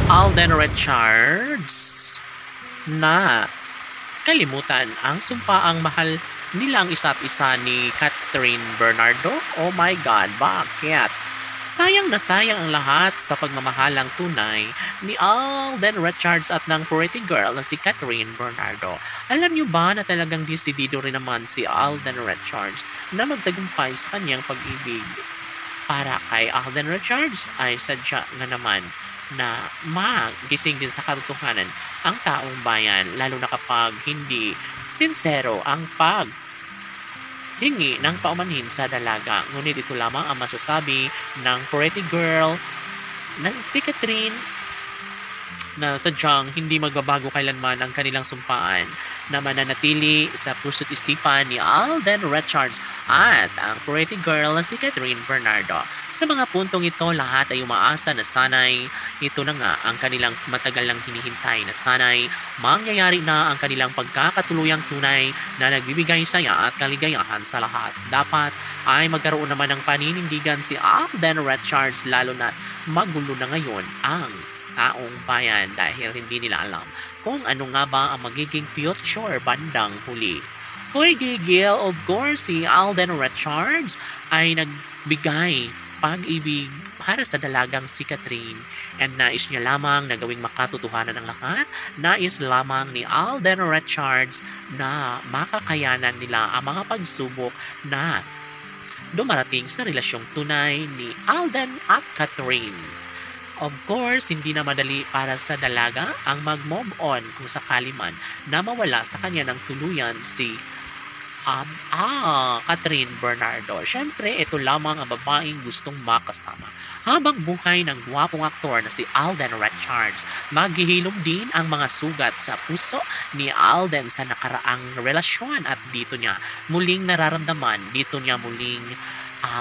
Alden Richards na kalimutan ang sumpaang mahal nilang isa't isa ni Catherine Bernardo. Oh my God, bakit? Sayang na sayang ang lahat sa pagmamahalang tunay ni Alden Richards at ng pretty girl na si Catherine Bernardo. Alam niyo ba na talagang desidido rin naman si Alden Richards na magtagumpay sa kanyang pag-ibig? Para kay Alden Richards ay sadya nga naman na magising din sa katotohanan ang taong bayan, lalo na kapag hindi sincero ang hingi ng paumanhin sa dalaga. Ngunit ito lamang ang masasabi ng pretty girl na si Catherine na sadyang hindi magbabago kailanman ang kanilang sumpaan na mananatili sa puso't isipan ni Alden Richards at ang pretty girl na si Catherine Bernardo. Sa mga puntong ito, lahat ay umaasa na sanay ito na nga ang kanilang matagal nang hinihintay na sanay mangyayari na ang kanilang pagkakatuluyang tunay na nagbibigay saya at kaligayahan sa lahat. Dapat ay magkaroon naman ng paninindigan si Alden Richards, lalo na magulo na ngayon ang taong bayan dahil hindi nila alam kung ano nga ba ang magiging future bandang huli. Hoy gigil, of course, si Alden Richards ay nagbigay pag-ibig para sa dalagang si Catherine and nais niya lamang na gawing makatotohanan ng lahat. Nais lamang ni Alden Richards na makakayanan nila ang mga pagsubok na dumarating sa relasyong tunay ni Alden at Catherine. Of course, hindi na madali para sa dalaga ang mag-move on kung sakali man na mawala sa kanya ng tuluyan si Catherine Bernardo. Siyempre, ito lamang ang babaeng gustong makasama habang buhay ng gwapong aktor na si Alden Richards. Maghihilom din ang mga sugat sa puso ni Alden sa nakaraang relasyon at dito niya muling nararamdaman, dito niya muling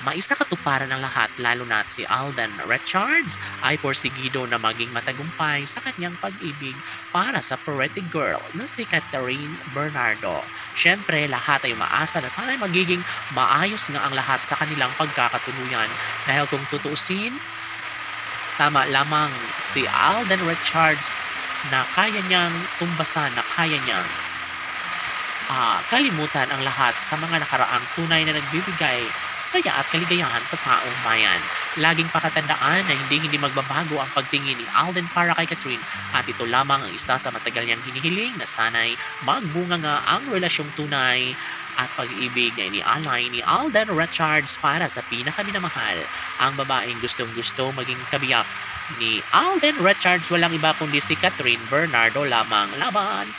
maisakatuparan ng lahat, lalo na si Alden Richards ay porsigido na maging matagumpay sa kanyang pag-ibig para sa pretty girl na si Catherine Bernardo. Siyempre, lahat ay umaasa na sana'y magiging maayos nga ang lahat sa kanilang pagkakatuluyan dahil kung tutuusin, tama lamang si Alden Richards na kaya niyang tumbasan, na kaya niyang kalimutan ang lahat sa mga nakaraang tunay na nagbibigay saya at kaligayahan sa taong bayan. Laging pakatandaan na hindi magbabago ang pagtingin ni Alden para kay Catherine at ito lamang ang isa sa matagal niyang hinihiling na sana'y magbunga nga ang relasyong tunay at pag-ibig na inialay ni Alden Richards para sa pinakaminamahal, ang babaeng gustong-gusto maging kabiyak ni Alden Richards. Walang iba kundi si Catherine Bernardo lamang. Laban!